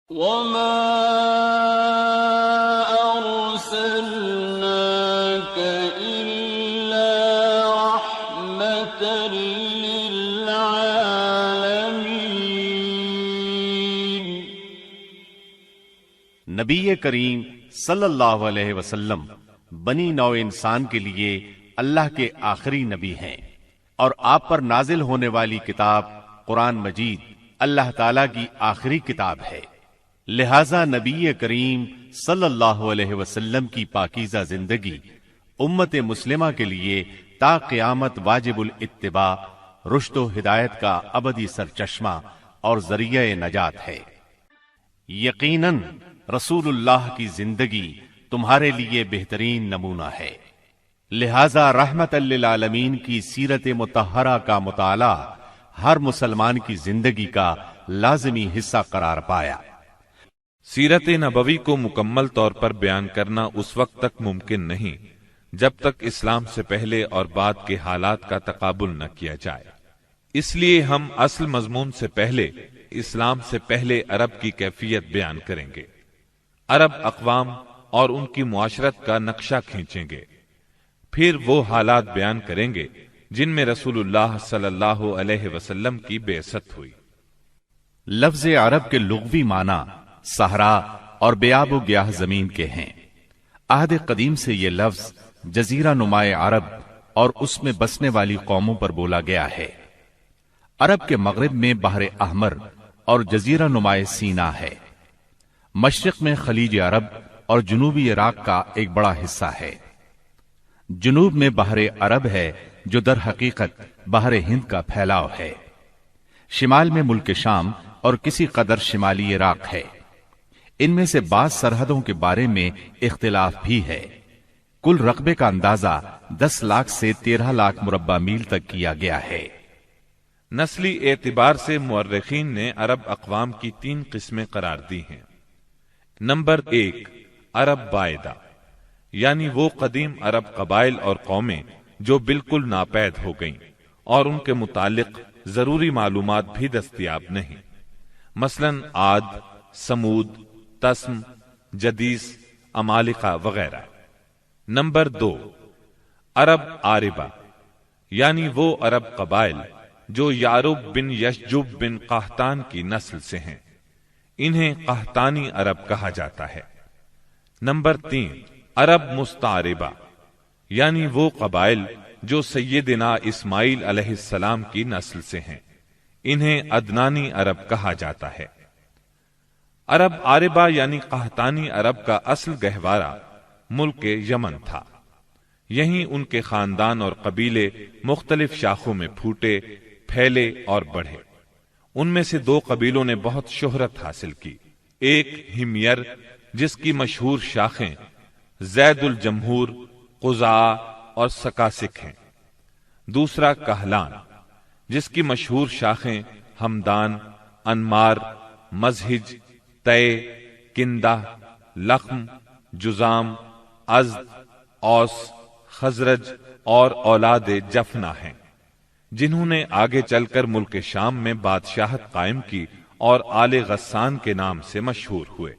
وَمَا أَرْسَلْنَاكَ إِلَّا رَحْمَةً لِّلْعَالَمِينَ۔ نبی کریم صلی اللہ علیہ وسلم بنی نوع انسان کے لیے اللہ کے آخری نبی ہیں، اور آپ پر نازل ہونے والی کتاب قرآن مجید اللہ تعالیٰ کی آخری کتاب ہے، لہذا نبی کریم صلی اللہ علیہ وسلم کی پاکیزہ زندگی امت مسلمہ کے لیے تا قیامت واجب الاتباع، رشد و ہدایت کا ابدی سرچشمہ اور ذریعہ نجات ہے۔ یقیناً رسول اللہ کی زندگی تمہارے لیے بہترین نمونہ ہے، لہذا رحمت للعالمین کی سیرت مطہرہ کا مطالعہ ہر مسلمان کی زندگی کا لازمی حصہ قرار پایا۔ سیرت نبوی کو مکمل طور پر بیان کرنا اس وقت تک ممکن نہیں جب تک اسلام سے پہلے اور بعد کے حالات کا تقابل نہ کیا جائے، اس لیے ہم اصل مضمون سے پہلے اسلام سے پہلے عرب کی کیفیت بیان کریں گے، عرب اقوام اور ان کی معاشرت کا نقشہ کھینچیں گے، پھر وہ حالات بیان کریں گے جن میں رسول اللہ صلی اللہ علیہ وسلم کی بعثت ہوئی۔ لفظ عرب کے لغوی معنی صحرا اور بیاب و گیاہ زمین کے ہیں۔ عہد قدیم سے یہ لفظ جزیرہ نمائے عرب اور اس میں بسنے والی قوموں پر بولا گیا ہے۔ عرب کے مغرب میں بحر احمر اور جزیرہ نمائے سینا ہے، مشرق میں خلیج عرب اور جنوبی عراق کا ایک بڑا حصہ ہے، جنوب میں بحر عرب ہے جو در حقیقت بحر ہند کا پھیلاؤ ہے، شمال میں ملک شام اور کسی قدر شمالی عراق ہے۔ ان میں سے بعض سرحدوں کے بارے میں اختلاف بھی ہے۔ کل رقبے کا اندازہ 10 لاکھ سے 13 لاکھ مربع میل تک کیا گیا ہے۔ نسلی اعتبار سے مورخین نے عرب اقوام کی 3 قسمیں قرار دی ہیں۔ نمبر 1، عرب بائدہ، یعنی وہ قدیم عرب قبائل اور قومیں جو بالکل ناپید ہو گئیں اور ان کے متعلق ضروری معلومات بھی دستیاب نہیں، مثلا عاد، سمود، تسم، جدیس، عمالقہ وغیرہ۔ نمبر 2، عرب عاربہ، یعنی وہ عرب قبائل جو یعرب بن یشجب بن قحطان کی نسل سے ہیں، انہیں قحطانی عرب کہا جاتا ہے۔ نمبر 3، عرب مستعربہ، یعنی وہ قبائل جو سیدنا اسماعیل علیہ السلام کی نسل سے ہیں، انہیں عدنانی عرب کہا جاتا ہے۔ عرب عاربہ یعنی قحطانی عرب کا اصل گہوارہ ملک یمن تھا، یہیں ان کے خاندان اور قبیلے مختلف شاخوں میں پھوٹے، پھیلے اور بڑھے۔ ان میں سے 2 قبیلوں نے بہت شہرت حاصل کی، ایک ہمیر جس کی مشہور شاخیں زید الجمہور، قزاع اور سکاسک ہیں، دوسرا کہلان جس کی مشہور شاخیں ہمدان، انمار، مزہج، تے، کندہ، لخم، جزام، ازد، اوس، خزرج اور اولاد جفنہ ہیں، جنہوں نے آگے چل کر ملک شام میں بادشاہت قائم کی اور آل غسان کے نام سے مشہور ہوئے۔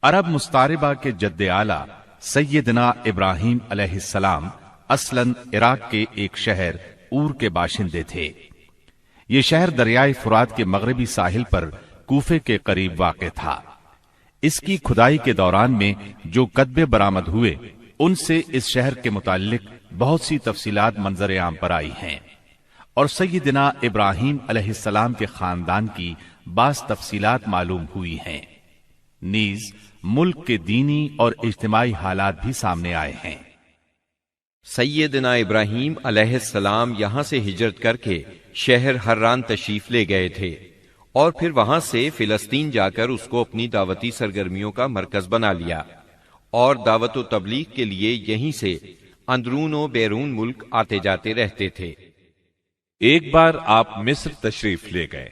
عرب مستعربہ کے جد اعلیٰ سیدنا ابراہیم علیہ السلام اصلاً عراق کے ایک شہر اور کے باشندے تھے۔ یہ شہر دریائے فرات کے مغربی ساحل پر کوفے کے قریب واقع تھا۔ اس کی کھدائی کے دوران میں جو کتبے برآمد ہوئے ان سے اس شہر کے متعلق بہت سی تفصیلات منظر عام پر آئی ہیں، اور سیدنا ابراہیم علیہ السلام کے خاندان کی بعض تفصیلات معلوم ہوئی ہیں، نیز ملک کے دینی اور اجتماعی حالات بھی سامنے آئے ہیں۔ سیدنا ابراہیم علیہ السلام یہاں سے ہجرت کر کے شہر حران تشریف لے گئے تھے، اور پھر وہاں سے فلسطین جا کر اس کو اپنی دعوتی سرگرمیوں کا مرکز بنا لیا، اور دعوت و تبلیغ کے لیے یہیں سے اندرون و بیرون ملک آتے جاتے رہتے تھے۔ ایک بار آپ مصر تشریف لے گئے،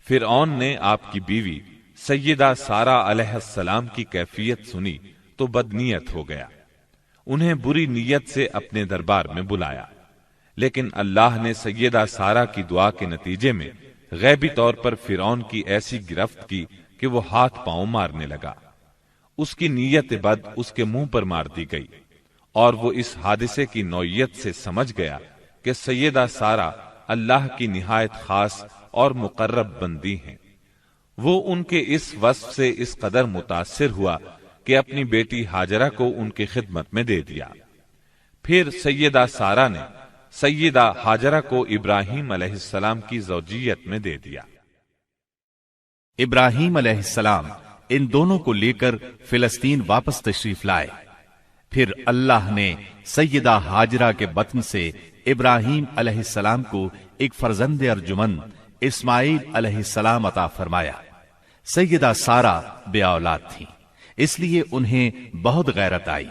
فرعون نے آپ کی بیوی سیدہ سارہ علیہ السلام کی کیفیت سنی تو بدنیت ہو گیا، انہیں بری نیت سے اپنے دربار میں بلایا، لیکن اللہ نے سیدہ سارہ کی دعا کے نتیجے میں غیبی طور پر فرعون کی ایسی گرفت کی کہ وہ ہاتھ پاؤں مارنے لگا۔ اس کی نیت بد اس کے منہ پر مار دی گئی، اور وہ اس حادثے کی نوعیت سے سمجھ گیا کہ سیدہ سارہ اللہ کی نہایت خاص اور مقرب بندی ہیں۔ وہ ان کے اس وصف سے اس قدر متاثر ہوا کہ اپنی بیٹی ہاجرہ کو ان کی خدمت میں دے دیا۔ پھر سیدہ سارہ نے سیدہ ہاجرہ کو ابراہیم علیہ السلام کی زوجیت میں دے دیا۔ ابراہیم علیہ السلام ان دونوں کو لے کر فلسطین واپس تشریف لائے۔ پھر اللہ نے سیدہ ہاجرہ کے بطن سے ابراہیم علیہ السلام کو ایک فرزند ارجمند اسماعیل علیہ السلام عطا فرمایا۔ سیدہ سارہ بے اولاد تھیں، اس لیے انہیں بہت غیرت آئی،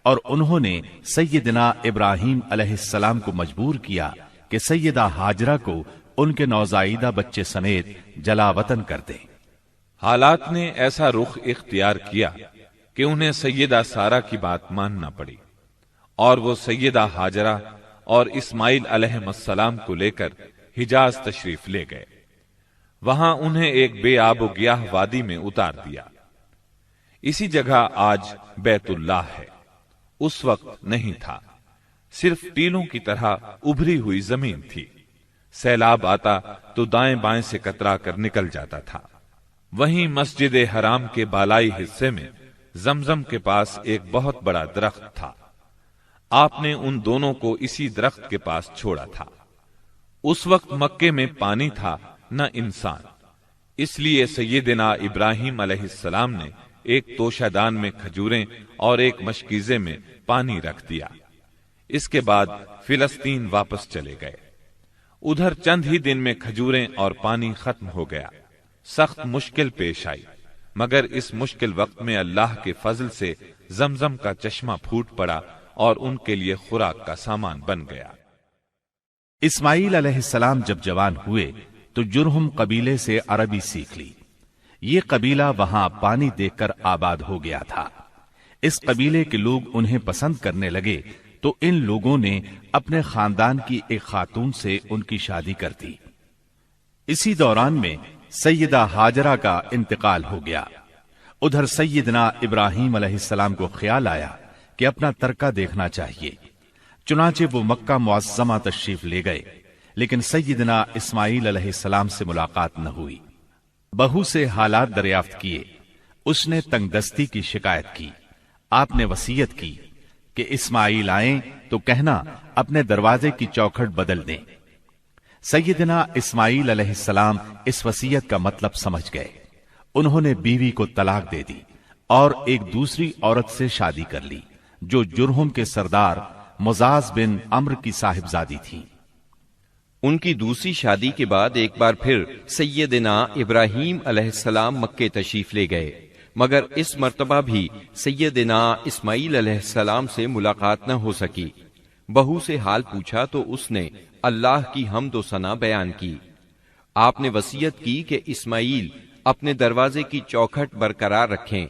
اور انہوں نے سیدنا ابراہیم علیہ السلام کو مجبور کیا کہ سیدہ ہاجرہ کو ان کے نوزائیدہ بچے سمیت جلا وطن کر دیں۔ حالات نے ایسا رخ اختیار کیا کہ انہیں سیدہ سارہ کی بات ماننا پڑی، اور وہ سیدہ ہاجرہ اور اسماعیل علیہ السلام کو لے کر حجاز تشریف لے گئے۔ وہاں انہیں ایک بے آب و گیاہ وادی میں اتار دیا۔ اسی جگہ آج بیت اللہ ہے، اس وقت نہیں تھا، صرف ٹیلوں کی طرح ابھری ہوئی زمین تھی۔ سیلاب آتا تو دائیں بائیں سے کترا کر نکل جاتا تھا۔ وہیں مسجد حرام کے بالائی حصے میں زمزم کے پاس ایک بہت بڑا درخت تھا۔ آپ نے ان دونوں کو اسی درخت کے پاس چھوڑا تھا۔ اس وقت مکے میں پانی تھا نہ انسان، اس لیے سیدنا ابراہیم علیہ السلام نے ایک توشہ دان میں کھجوریں اور ایک مشکیزے میں پانی رکھ دیا۔ اس کے بعد فلسطین واپس چلے گئے۔ ادھر چند ہی دن میں کھجوریں اور پانی ختم ہو گیا۔ سخت مشکل پیش آئی، مگر اس مشکل وقت میں اللہ کے فضل سے زمزم کا چشمہ پھوٹ پڑا اور ان کے لیے خوراک کا سامان بن گیا۔ اسماعیل علیہ السلام جب جوان ہوئے تو جرہم قبیلے سے عربی سیکھ لی۔ یہ قبیلہ وہاں پانی دیکھ کر آباد ہو گیا تھا۔ اس قبیلے کے لوگ انہیں پسند کرنے لگے تو ان لوگوں نے اپنے خاندان کی ایک خاتون سے ان کی شادی کر دی۔ اسی دوران میں سیدہ ہاجرہ کا انتقال ہو گیا۔ ادھر سیدنا ابراہیم علیہ السلام کو خیال آیا کہ اپنا ترکہ دیکھنا چاہیے، چنانچہ وہ مکہ معظمہ تشریف لے گئے، لیکن سیدنا اسماعیل علیہ السلام سے ملاقات نہ ہوئی۔ بہو سے حالات دریافت کیے، اس نے تنگ دستی کی شکایت کی۔ آپ نے وصیت کی کہ اسماعیل آئیں تو کہنا اپنے دروازے کی چوکھٹ بدل دیں۔ سیدنا اسماعیل علیہ السلام اس وصیت کا مطلب سمجھ گئے۔ انہوں نے بیوی کو طلاق دے دی اور ایک دوسری عورت سے شادی کر لی جو جرہم کے سردار مزاز بن عمرو کی صاحبزادی تھی۔ ان کی دوسری شادی کے بعد ایک بار پھر سیدنا ابراہیم علیہ السلام مکے تشریف لے گئے، مگر اس مرتبہ بھی سیدنا اسماعیل علیہ السلام سے ملاقات نہ ہو سکی۔ بہو سے حال پوچھا تو اس نے اللہ کی حمد و ثنا بیان کی۔ آپ نے وصیت کی کہ اسماعیل اپنے دروازے کی چوکھٹ برقرار رکھیں،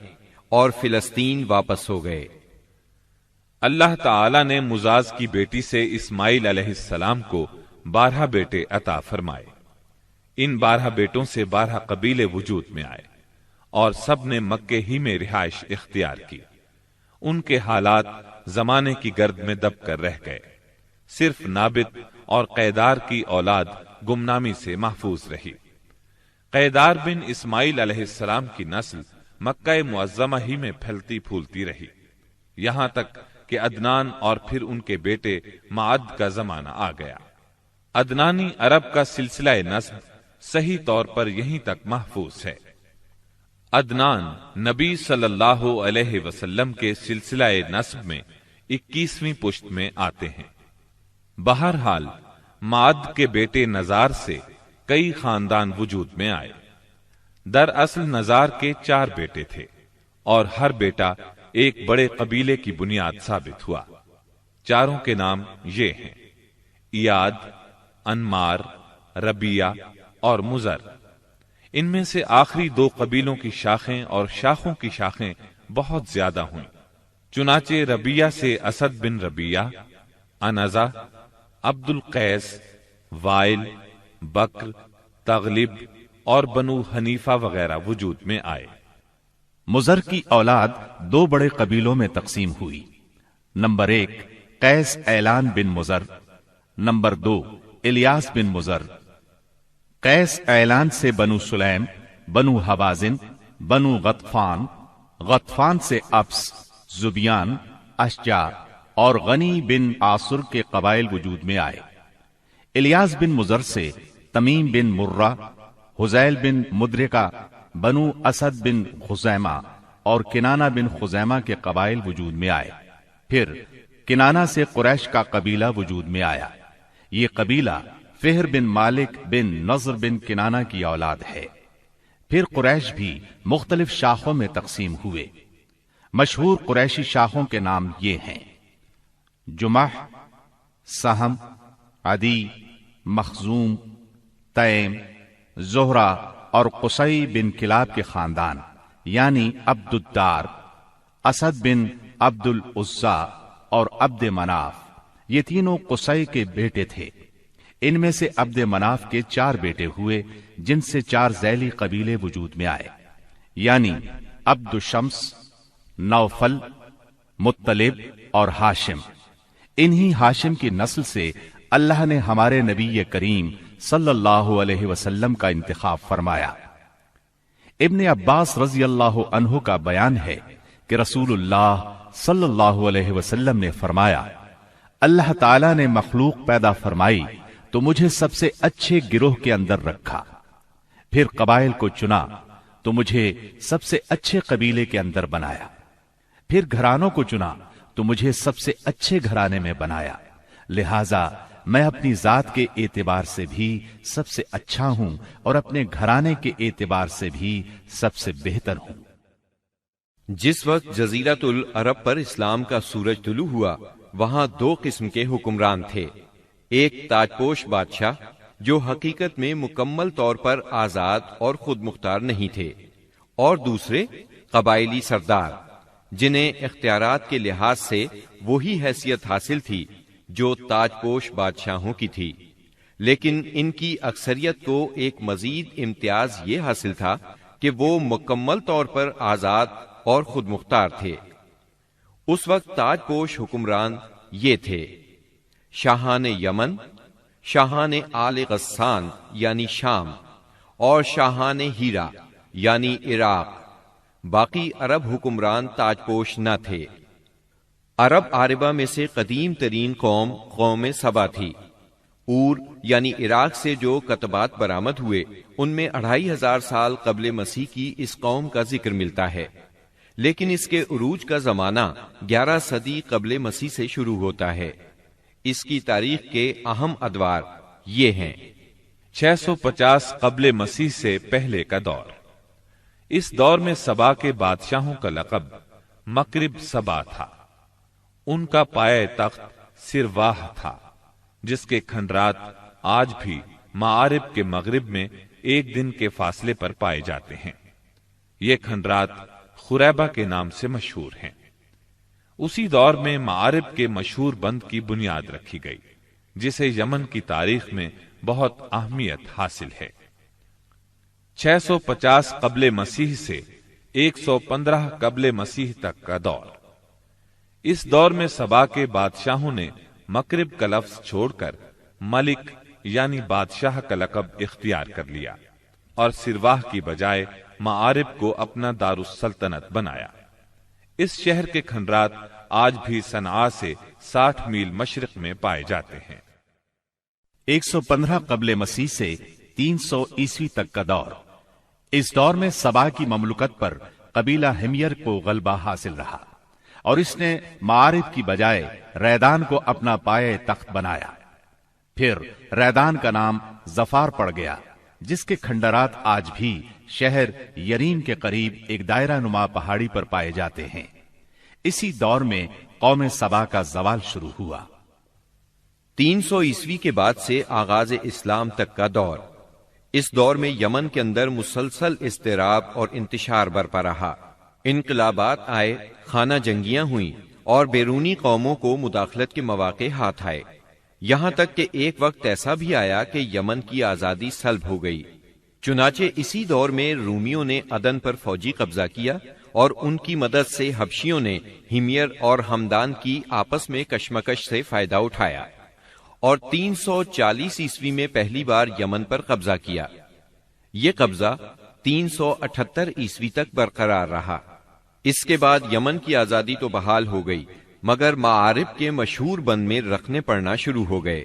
اور فلسطین واپس ہو گئے۔ اللہ تعالی نے مزاز کی بیٹی سے اسماعیل علیہ السلام کو 12 بیٹے عطا فرمائے۔ ان 12 بیٹوں سے 12 قبیلے وجود میں آئے اور سب نے مکے ہی میں رہائش اختیار کی۔ ان کے حالات زمانے کی گرد میں دب کر رہ گئے۔ صرف نابت اور قیدار کی اولاد گمنامی سے محفوظ رہی۔ قیدار بن اسماعیل علیہ السلام کی نسل مکہ معظمہ ہی میں پھیلتی پھولتی رہی، یہاں تک کہ عدنان اور پھر ان کے بیٹے معد کا زمانہ آ گیا۔ عدنانی عرب کا سلسلہ نسب صحیح طور پر یہیں تک محفوظ ہے۔ عدنان نبی صلی اللہ علیہ وسلم کے سلسلہ نسب میں 21ویں پشت میں آتے ہیں۔ بہرحال معد کے بیٹے نزار سے کئی خاندان وجود میں آئے۔ دراصل نزار کے 4 بیٹے تھے اور ہر بیٹا ایک بڑے قبیلے کی بنیاد ثابت ہوا۔ چاروں کے نام یہ ہیں: ایاد، انمار، ربیہ اور مزر۔ ان میں سے آخری 2 قبیلوں کی شاخیں اور شاخوں کی شاخیں بہت زیادہ ہوئیں۔ چنانچہ ربیہ سے اسد بن ربیہ، انزا، عبد القیس، وائل، بکر، تغلب اور بنو حنیفہ وغیرہ وجود میں آئے۔ مضر کی اولاد دو بڑے قبیلوں میں تقسیم ہوئی۔ نمبر 1 قیس اعلان بن مضر، نمبر 2 الیاس بن مضر۔ قیس اعلان سے بنو سلیم، بنو حوازن، بنو غطفان، غطفان سے ابس، زبیان، اشجع اور غنی بن عاصر کے قبائل وجود میں آئے۔ الیاس بن مضر سے تمیم بن مرہ، حزیل بن مدرکہ، بنو اسد بن خزیمہ اور کنانہ بن خزیمہ کے قبائل وجود میں آئے۔ پھر کنانہ سے قریش کا قبیلہ وجود میں آیا۔ یہ قبیلہ فہر بن مالک بن نضر بن کنانہ کی اولاد ہے۔ پھر قریش بھی مختلف شاخوں میں تقسیم ہوئے۔ مشہور قریشی شاخوں کے نام یہ ہیں: جمح، سہم، عدی، مخزوم، تیم، زہرہ اور قصی بن کلاب کے خاندان یعنی عبد الدار، اسد بن عبد العزا اور عبد مناف، یہ تینوں قصی کے بیٹے تھے۔ ان میں سے عبد مناف کے 4 بیٹے ہوئے جن سے 4 ذیلی قبیلے وجود میں آئے، یعنی عبد الشمس، نوفل، مطلب اور ہاشم۔ انہی ہاشم کی نسل سے اللہ نے ہمارے نبی کریم صلی اللہ علیہ وسلم کا انتخاب فرمایا۔ ابن عباس رضی اللہ عنہ کا بیان ہے کہ رسول اللہ صلی اللہ علیہ وسلم نے فرمایا، اللہ تعالیٰ نے مخلوق پیدا فرمائی تو مجھے سب سے اچھے گروہ کے اندر رکھا، پھر قبائل کو چنا تو مجھے سب سے اچھے قبیلے کے اندر بنایا، پھر گھرانوں کو چنا تو مجھے سب سے اچھے گھرانے میں بنایا، لہذا میں اپنی ذات کے اعتبار سے بھی سب سے اچھا ہوں اور اپنے گھرانے کے اعتبار سے بھی سب سے بہتر ہوں۔ جس وقت جزیرۃ العرب پر اسلام کا سورج طلوع ہوا، وہاں 2 قسم کے حکمران تھے۔ ایک تاج پوش بادشاہ جو حقیقت میں مکمل طور پر آزاد اور خود مختار نہیں تھے، اور دوسرے قبائلی سردار جنہیں اختیارات کے لحاظ سے وہی حیثیت حاصل تھی جو تاج پوش بادشاہوں کی تھی، لیکن ان کی اکثریت کو ایک مزید امتیاز یہ حاصل تھا کہ وہ مکمل طور پر آزاد اور خود مختار تھے۔ اس وقت تاج پوش حکمران یہ تھے: شاہان یمن، شاہان آل غسان یعنی شام، اور شاہان ہیرا یعنی عراق۔ باقی عرب حکمران تاج پوش نہ تھے۔ عرب عاربہ میں سے قدیم ترین قوم سبا تھی۔ اور یعنی عراق سے جو کتبات برآمد ہوئے ان میں 2500 سال قبل مسیح کی اس قوم کا ذکر ملتا ہے، لیکن اس کے عروج کا زمانہ 11 صدی قبل مسیح سے شروع ہوتا ہے۔ اس کی تاریخ کے اہم ادوار یہ ہیں: 650 قبل مسیح سے پہلے کا دور۔ اس دور میں سبا کے بادشاہوں کا لقب مکرب سبا تھا۔ ان کا پایہ تخت سرواہ تھا، جس کے کھنڈرات آج بھی معارب کے مغرب میں 1 دن کے فاصلے پر پائے جاتے ہیں۔ یہ کھنڈرات خریبہ کے نام سے مشہور ہیں۔ اسی دور میں معارب کے مشہور بند کی بنیاد رکھی گئی، جسے یمن کی تاریخ میں بہت اہمیت حاصل ہے۔ 650 قبل مسیح سے 115 قبل مسیح تک کا دور۔ اس دور میں سبا کے بادشاہوں نے مکرب کا لفظ چھوڑ کر ملک یعنی بادشاہ کا لقب اختیار کر لیا، اور سرواہ کی بجائے معارب کو اپنا دارالسلطنت بنایا۔ اس شہر کے کھنڈرات آج بھی صنعاء سے 60 میل مشرق میں پائے جاتے ہیں۔ 115 قبل مسیح سے 300 عیسوی تک کا دور۔ اس دور میں سبا کی مملکت پر قبیلہ ہمیر کو غلبہ حاصل رہا، اور اس نے معارب کی بجائے ریدان کو اپنا پایہ تخت بنایا۔ پھر ریدان کا نام ظفار پڑ گیا، جس کے کھنڈرات آج بھی شہر یریم کے قریب ایک دائرہ نما پہاڑی پر پائے جاتے ہیں۔ اسی دور میں قوم سبا کا زوال شروع ہوا۔ 300 عیسوی کے بعد سے آغاز اسلام تک کا دور۔ اس دور میں یمن کے اندر مسلسل اضطراب اور انتشار برپا رہا۔ انقلابات آئے، خانہ جنگیاں ہوئیں، اور بیرونی قوموں کو مداخلت کے مواقع ہاتھ آئے، یہاں تک کہ ایک وقت ایسا بھی آیا کہ یمن کی آزادی سلب ہو گئی۔ چنانچہ اسی دور میں رومیوں نے عدن پر فوجی قبضہ کیا اور ان کی مدد سے حبشیوں نے ہمیر اور ہمدان کی آپس میں کشمکش سے فائدہ اٹھایا اور 340 عیسوی میں پہلی بار یمن پر قبضہ کیا۔ یہ قبضہ 378 عیسوی تک برقرار رہا۔ اس کے بعد یمن کی آزادی تو بحال ہو گئی، مگر معارب کے مشہور بند میں رکھنے پڑنا شروع ہو گئے،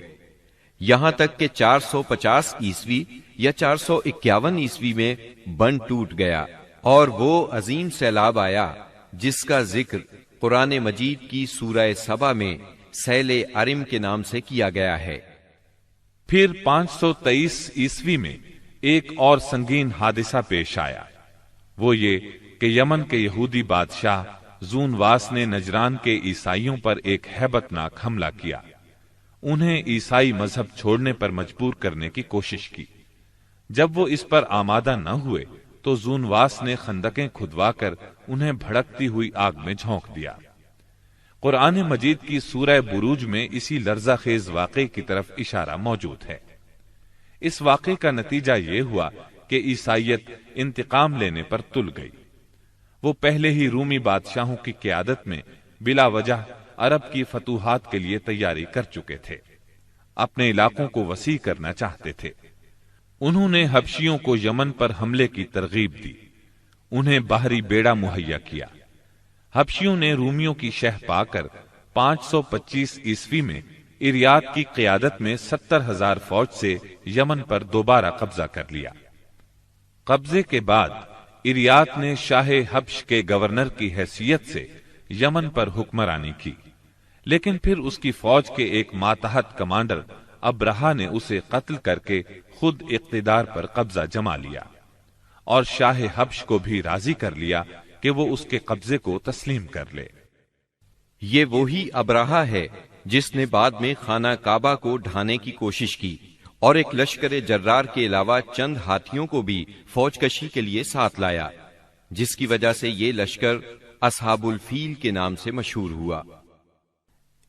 یہاں تک کہ 450 عیسوی یا 451 عیسوی میں بند ٹوٹ گیا اور وہ عظیم سیلاب آیا جس کا ذکر قرآن مجید کی سورہ سبا میں سیل ارم کے نام سے کیا گیا ہے۔ پھر 523 عیسوی میں ایک اور سنگین حادثہ پیش آیا، وہ یہ کہ یمن کے یہودی بادشاہ زونواس نے نجران کے عیسائیوں پر ایک ہیبت ناک حملہ کیا، انہیں عیسائی مذہب چھوڑنے پر مجبور کرنے کی کوشش کی۔ جب وہ اس پر آمادہ نہ ہوئے تو زونواس نے خندقیں کھدوا کر انہیں بھڑکتی ہوئی آگ میں جھونک دیا۔ قرآن مجید کی سورہ بروج میں اسی لرزہ خیز واقعے کی طرف اشارہ موجود ہے۔ اس واقعے کا نتیجہ یہ ہوا کہ عیسائیت انتقام لینے پر تل گئی۔ وہ پہلے ہی رومی بادشاہوں کی قیادت میں بلا وجہ عرب کی فتوحات کے لیے تیاری کر چکے تھے، اپنے علاقوں کو وسیع کرنا چاہتے تھے۔ انہوں نے حبشیوں کو یمن پر حملے کی ترغیب دی، انہیں باہری بیڑا مہیا کیا۔ حبشیوں نے رومیوں کی شہ پا کر 525 عیسوی میں اریات کی قیادت میں 70,000 فوج سے یمن پر دوبارہ قبضہ کر لیا۔ قبضے کے بعد اریات نے شاہ حبش کے گورنر کی حیثیت سے یمن پر حکمرانی کی، لیکن پھر اس کی فوج کے ایک ماتحت کمانڈر ابرہا نے اسے قتل کر کے خود اقتدار پر قبضہ جما لیا اور شاہ حبش کو بھی راضی کر لیا کہ وہ اس کے قبضے کو تسلیم کر لے۔ یہ وہی ابرہا ہے جس نے بعد میں خانہ کعبہ کو ڈھانے کی کوشش کی اور ایک لشکر جرار کے علاوہ چند ہاتھیوں کو بھی فوج کشی کے لیے ساتھ لایا، جس کی وجہ سے یہ لشکر اصحاب الفیل کے نام سے مشہور ہوا۔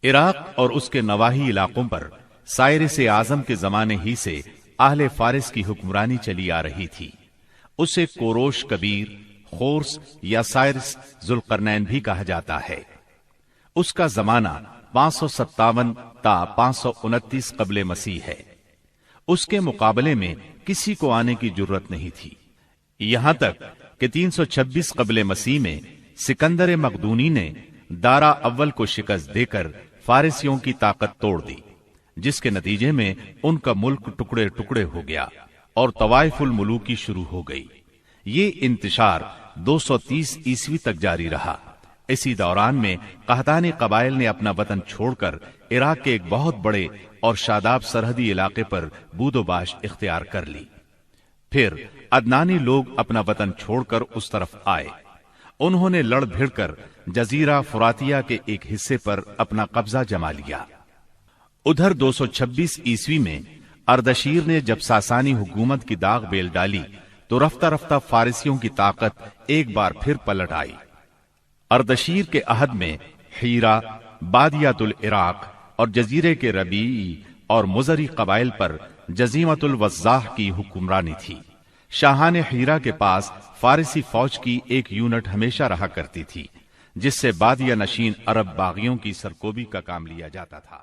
عراق اور اس کے نواحی علاقوں پر سائرس اعظم کے زمانے ہی سے اہل فارس کی حکمرانی چلی آ رہی تھی۔ اسے کوروش کبیر، خورس یا سائرس ذوالقرنین بھی کہا جاتا ہے۔ اس کا زمانہ 557 تا 529 قبل مسیح ہے۔ اس کے مقابلے میں کسی کو آنے کی جرت نہیں تھی، یہاں تک کہ 326 قبل مسیح میں سکندر مقدونی نے دارا اول کو شکست دے کر فارسیوں کی طاقت توڑ دی، جس کے نتیجے میں ان کا ملک ٹکڑے ٹکڑے ہو گیا اور طوائف الملوکی شروع ہو گئی۔ یہ انتشار 230 عیسوی تک جاری رہا۔ اسی دوران میں قحطانی قبائل نے اپنا وطن چھوڑ کر عراق کے ایک بہت بڑے اور شاداب سرحدی علاقے پر بود و باش اختیار کر لی۔ پھر عدنانی لوگ اپنا وطن چھوڑ کر اس طرف آئے، انہوں نے لڑ بھڑ کر جزیرہ فراتیہ کے ایک حصے پر اپنا قبضہ جما لیا۔ ادھر 226 عیسوی میں اردشیر نے جب ساسانی حکومت کی داغ بیل ڈالی تو رفتہ رفتہ فارسیوں کی طاقت ایک بار پھر پلٹ آئی۔ اردشیر کے عہد میں حیرہ، بادیات العراق اور جزیرے کے ربیعی اور مزری قبائل پر جزیمت الوضاح کی حکمرانی تھی۔ شاہان حیرہ کے پاس فارسی فوج کی ایک یونٹ ہمیشہ رہا کرتی تھی، جس سے بادیہ نشین عرب باغیوں کی سرکوبی کا کام لیا جاتا تھا۔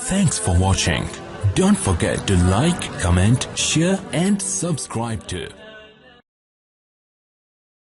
Thanks for watching. Don't forget to like, comment, share and subscribe to